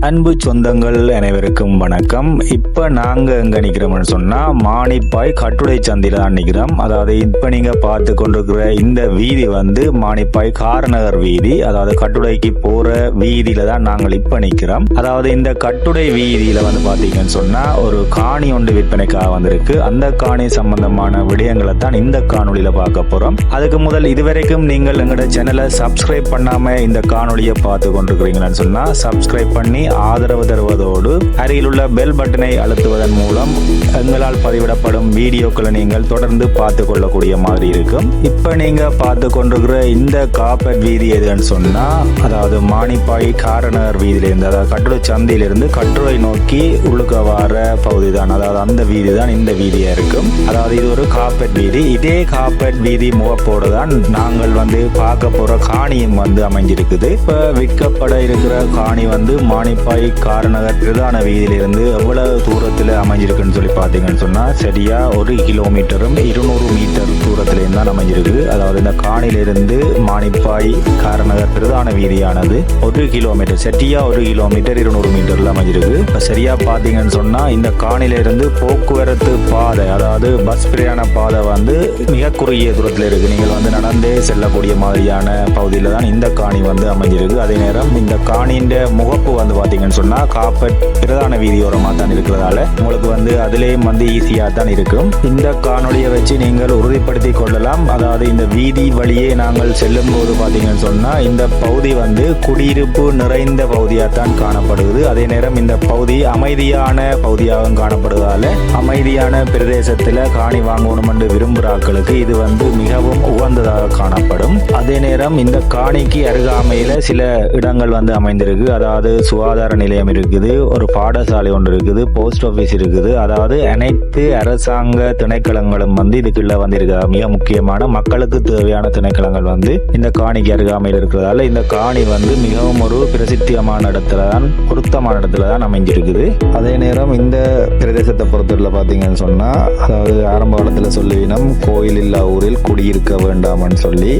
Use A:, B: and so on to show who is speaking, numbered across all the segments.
A: அன்பு சொந்தங்கள் அனைவருக்கும் வணக்கம். இப்போ நாங்கள் எங்கே நிற்கிறோம்னு சொன்னால் மானிப்பாய் கட்டுடை சந்தையில் தான் நிற்கிறோம். அதாவது இப்போ நீங்கள் பார்த்து கொண்டிருக்கிற இந்த வீதி வந்து மானிப்பாய் காரநகர் வீதி, அதாவது கட்டுடைக்கு போகிற வீதியில் தான் நாங்கள் இப்போ நிற்கிறோம். அதாவது இந்த கட்டுடை வீதியில் வந்து பார்த்தீங்கன்னு சொன்னால் ஒரு காணி ஒன்று விற்பனைக்காக வந்திருக்கு. அந்த காணி சம்பந்தமான விடயங்களை தான் இந்த காணொலியில் பார்க்க போகிறோம். அதுக்கு முதல் இதுவரைக்கும் நீங்கள் எங்களோட சேனலை சப்ஸ்கிரைப் பண்ணாமல் இந்த காணொலியை பார்த்து கொண்டிருக்கிறீங்கன்னு சொன்னால் சப்ஸ்கிரைப் பண்ணி ஆதரவு தருவதோடு அருகில் உள்ள பெல் பட்டனை அழுத்துவதன் மூலம் எங்களால் பதிவிடப்படும் வீடியோக்களை நீங்கள் தொடர்ந்து பார்த்து கொள்ளக்கூடிய மாதிரி இருக்கும். இப்ப நீங்க பார்த்து கொண்டிருக்கிற இந்த காப்பட் வீதி எதுன்னு சொன்னா, அதாவது மானிப்பாய் காரநகர் வீதியிலிருந்து, அதாவது கட்டுரை சந்தையிலிருந்து கட்டுரை நோக்கி உள்ளுக்க வர பகுதி தான். அதாவது அந்த வீதி தான் இந்த வீதியா இருக்கும். அதாவது இது ஒரு காப்பட் வீதி. இதே காப்பட் வீதி முகப்போடு தான் நாங்கள் வந்து பார்க்க போற காணியும் வந்து அமைஞ்சிருக்குது. இப்ப விற்கப்பட இருக்கிற காணி வந்து மானிப்பாய் காரநகர் பிரதான வீதியிலிருந்து எவ்வளவு தூரத்தில் அமைஞ்சிருக்குன்னு சொல்லி பார்த்தீங்கன்னு சொன்னா சரியா 1 கிலோமீட்டரும் 200 மீட்டர் தூரத்திலேருந்து தான் அமைஞ்சிருக்கு. அதாவது இந்த காணிலிருந்து மானிப்பாய் காரநகர் பிரதான வீதியானது 1 கிலோமீட்டர், சரியா 1 கிலோமீட்டர் 200 மீட்டர்ல அமைஞ்சிருக்கு. இப்போ சரியா பார்த்தீங்கன்னு சொன்னா இந்த காணிலிருந்து போக்குவரத்து பாதை, அதாவது பஸ் பிரயாண பாதை வந்து மிக குறுகிய தூரத்தில் இருக்கு. நீங்கள் வந்து நடந்தே செல்லக்கூடிய மாதிரியான பகுதியில் தான் இந்த காணி வந்து அமைஞ்சிருக்கு. அதே நேரம் இந்த காணியின் முகப்பு வந்து பார்த்தீங்கன்னு சொன்னா காப்பட் பிரதான வீதியோரமாக தான் இருக்கிறதால உங்களுக்கு வந்து அதுலேயும் வந்து ஈஸியாக தான் இருக்கும். இந்த காணொலியை வச்சு நீங்கள் உறுதிப்படுத்தி கொள்ளலாம். அதாவது இந்த வீதி வழியே நாங்கள் செல்லும் போது பார்த்தீங்கன்னு சொன்னா இந்த பகுதி வந்து குடியிருப்பு நிறைந்த பகுதியாக தான் காணப்படுகிறது. அதே நேரம் இந்த பகுதி அமைதியான பகுதியாகவும் காணப்படுவதால அமைதியான பிரதேசத்தில் காணி வாங்கணும் என்று விரும்புகிறார்களுக்கு இது வந்து மிகவும் உகந்ததாக காணப்படும். அதே நேரம் இந்த காணிக்கு அருகாமையில் சில இடங்கள் வந்து அமைந்திருக்கு. அதாவது சுகாதார நிலையம் இருக்குது, ஒரு பாடசாலை ஒன்று இருக்குது, போஸ்ட் ஆஃபீஸ் இருக்குது. அதாவது அனைத்து அரசாங்க திணைக்களங்களும் வந்து இதுக்குள்ள வந்து இருக்கு. மிக முக்கியமான மக்களுக்கு தேவையான திணைக்களங்கள் வந்து இந்த காணிக்கு அருகாமையில் இருக்கிறதால இந்த காணி வந்து மிகவும் ஒரு பிரசித்தியமான இடத்துல தான், பொருத்தமான இடத்துல தான் அமைஞ்சிருக்குது. அதே நேரம் இந்த பிரதேசத்தை பொறுத்தவரை பார்த்தீங்கன்னு சொன்னா, அதாவது ஆரம்ப காலத்துல சொல்லுவினம் கோயில் இல்லா ஊரில் குடியிருக்க வேண்டாம்னு சொல்லி,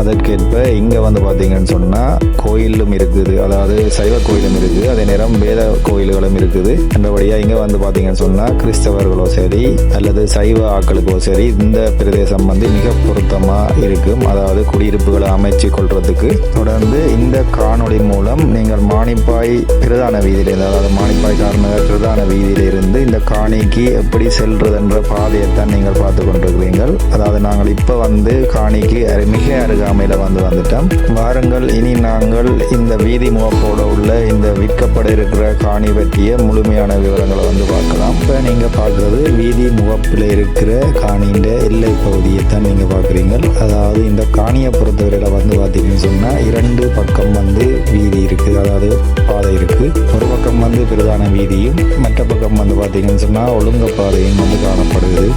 A: அதற்கேற்ப இங்க வந்து பார்த்தீங்கன்னு சொன்னா கோயிலும் இருக்குது, அதாவது சைவ கோயிலும் இருக்குது, அதே நேரம் வேத கோயில்களும் இருக்குது. என்றபடியா இங்க வந்து பாத்தீங்கன்னு சொன்னா கிறிஸ்தவர்களோ சரி அல்லது சைவ ஆக்களுக்கோ சரி இந்த பிரதேசம் வந்து மிக பொருத்தமா இருக்கும். அதாவது குடியிருப்புகளை அமைச்சு கொள்றதுக்கு. தொடர்ந்து இந்த காணொளி மூலம் நீங்கள் மானிப்பாய் பிரதான வீதியிலிருந்து, அதாவது மானிப்பாய் காரநகர் பிரதான வீதியிலிருந்து இந்த காணிக்கு எப்படி செல்றது என்ற பாதையைத்தான் நீங்கள் பார்த்து கொண்டிருக்கிறீர்கள். அதாவது நாங்கள் இப்ப வந்து காணிக்கு மிக அருகாமையில வந்துட்டோம். வாருங்கள், இனி நாங்கள் இந்த வீதி முகப்போட உள்ள இந்த விற்கப்பட இருக்கிற காணி பற்றிய முழுமையான விவரங்களை வந்து பார்க்கலாம். இப்போ நீங்க பார்க்கறது வீதி முகப்பில் இருக்கிற காணியின் எல்லை பகுதியை தான் நீங்க பார்க்குறீங்க. அதாவது இந்த காணியை பொறுத்தவரையில வந்து பார்த்தீங்கன்னு சொன்னா 2 பக்கம் வந்து வீதி இருக்குது, அதாவது பாதை இருக்கு. ஒரு பக்கம் வந்து பிரதான வீதியும் மற்ற பக்கம் வந்து பார்த்தீங்கன்னு சொன்னா ஒழுங்க பாதையும் வந்து காணப்படுகிறது.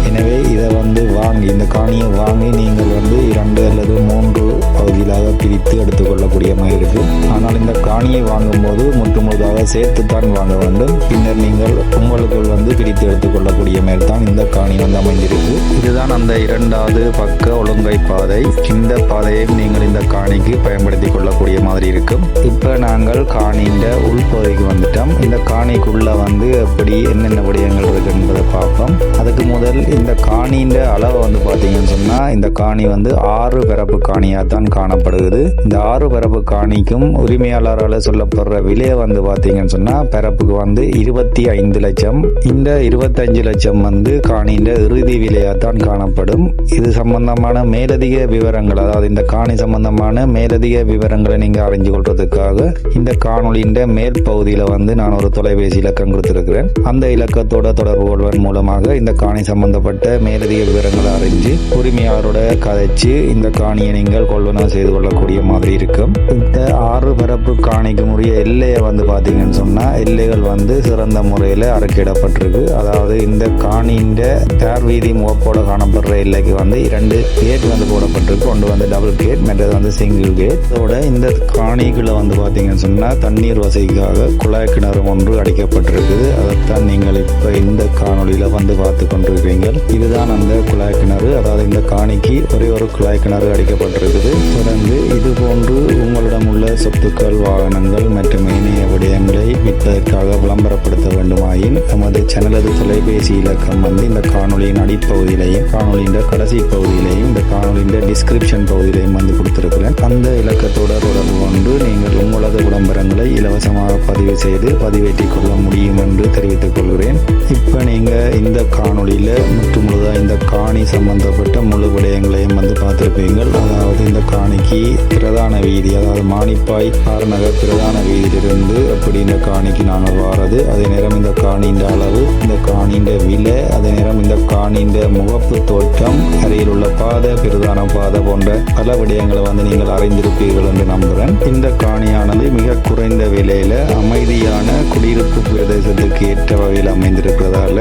A: எனவே இதை வந்து வாங்கி, இந்த காணியை வாங்கி நீங்கள் வந்து 2 அல்லது 3 பகுதிகளாக பிரித்து எடுத்துக்கொள்ளக்கூடிய மாதிரி இருக்கு. ஆனால் இந்த காணியை வாங்கும்போது முற்றுமுழுதாக சேர்த்து தான் வாங்க வேண்டும். பின்னர் நீங்கள் உங்களுக்குள் வந்து பிரித்து எடுத்துக்கொள்ளக்கூடிய மாதிரி தான் இந்த காணி வந்து அமைந்திருக்கு. இதுதான் அந்த 2வது பக்க ஒழுங்கை பாதை. இந்த பாதையை நீங்கள் இந்த காணிக்கு பயன்படுத்தி கொள்ளக்கூடிய மாதிரி இருக்கும். இப்ப நாங்கள் காணியின் உள்பகுதிக்கு வந்துட்டோம். இந்த காணிக்குள்ள வந்து எப்படி என்னென்ன விடயங்கள் இருக்கு என்பதை பார்ப்போம். அதுக்கு முதல் இந்த காணியின் அளவை வந்து பார்த்தீங்கன்னு சொன்னா இந்த காணி வந்து 6 பரப்பு காணியா தான் காணப்படுகிறது. இந்த 6 பரப்பு காணிக்கும் உரிமையாளரால் சொல்லப்படுற விலையை வந்து பார்த்தீங்கன்னு சொன்னா பரப்புக்கு வந்து 25 லட்சம். இந்த 25 லட்சம் வந்து காணியின் இறுதி விலையா தான் காணப்படும். இது சம்பந்தமான மேலதிக விவரங்கள், அதாவது இந்த காணி சம்பந்தமான மேலதிக விவரங்களை நீங்க அறிஞ்சு கொள்றதுக்காக இந்த காணொலியின் மேல் பகுதியில வந்து நான் ஒரு தொலைபேசி இலக்கம் கொடுத்திருக்கிறேன். அந்த இலக்கத்தோட தொடர்பு கொள்வதன் மூலமாக இந்த காணி சம்பந்தப்பட்ட மேலதிக விவரங்களை அறிஞ்சு உரிமையாளரோட கதைச்சு இந்த காணியை நீங்கள் கொள்வனவு செய்து கொள்ளக்கூடிய மாதிரி இருக்கும். இந்த 6 பரப்பு காணிக்கு உரிய எல்லையை வந்து பார்த்தீங்கன்னு சொன்னா எல்லைகள் வந்து சிறந்த முறையில் அறுக்கிடப்பட்டிருக்கு. அதாவது இந்த காணியின் தேர் வீதி முகப்போட காணப்படுற எல்லைக்கு வந்து 2 கேட் வந்து போடப்பட்டிருக்கு. ஒன்று வந்து டபுள் கேட், மற்றது வந்து சிங்கிள் கேட். அதோட இந்த காணிக்குள்ள வந்து பார்த்தீங்கன்னு சொன்னா தண்ணீர் வசதிக்காக குழாய் கிணறு ஒன்று அடிக்கப்பட்டிருக்குது. அதைத்தான் நீங்கள் இப்ப இந்த காணொலியில வந்து பார்த்து கொண்டிருக்கிறீங்க. இதுதான் அந்த குழாய் கிணறு. அதாவது இந்த காணிக்கு ஒரே ஒரு குழாய் கிணறு அடிக்கப்பட்டிருக்குது. தொடர்ந்து இது போன்று உங்களிடம் உள்ள சொத்துக்கள், வாகனங்கள் மற்றும் ஏனைய விடயங்களை விற்பதற்காக விளம்பரப்படுத்த வேண்டுமாயின் நமது சேனலது தொலைபேசி இலக்கம் வந்து இந்த காணொலியின் அடிப்பகுதியிலையும் காணொலியின் கடைசி பகுதியிலையும் இந்த காணொலியின் டிஸ்கிரிப்ஷன் பகுதியிலையும் வந்து கொடுத்திருக்கிறேன். அந்த இலக்கத்தோட தொடர்பு கொண்டு நீங்கள் உங்களது விளம்பரங்களை இலவசமாக பதிவு செய்து பதிவேற்றிக் கொள்ள முடியும் என்று தெரிவித்துக் கொள்கிறேன். இப்போ நீங்கள் இந்த காணொலியில் முற்றுமுழுதாக இந்த காணி சம்பந்தப்பட்ட முழு விடயங்களையும் வந்து பார்த்துருப்பீங்கள். அதாவது இந்த காணிக்கு பிரதான வீதி, அதாவது மானிப்பாய் காரநகர் பிரதான வீதியிலிருந்து அப்படி இந்த காணிக்கு நாங்கள் வாரது, அதே நேரம் இந்த காணியின் அளவு, இந்த காணியின் விலை, அதே நேரம் இந்த காணியின் முகப்பு தோற்றம், அருகில் உள்ள பாதை, பிரதான பாதை போன்ற பல விடயங்களை வந்து நீங்கள் அறிந்திருப்பீர்கள் என்று நம்புகிறேன். இந்த காணியானது மிக குறைந்த விலையில அமைதியான குடியிருப்பு பிரதேசத்துக்கு ஏற்ற வகையில் அமைந்திருக்கிறதால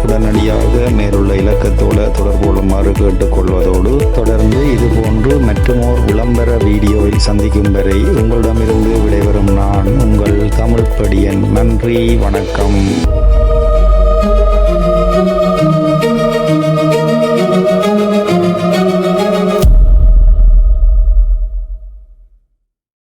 A: உடனடியாக மேலுள்ள இலக்கத்தோடு தொடர்பு கொள்ளுமாறு கேட்டுக்கொள்வதோடு தொடர்ந்து இது போன்று மற்றுமோர் விளம்பர வீடியோவில் சந்திக்கும் வரை உங்களிடமிருந்து விடைபெறும் நான் உங்கள் தமிழ் படியன். நன்றி, வணக்கம்.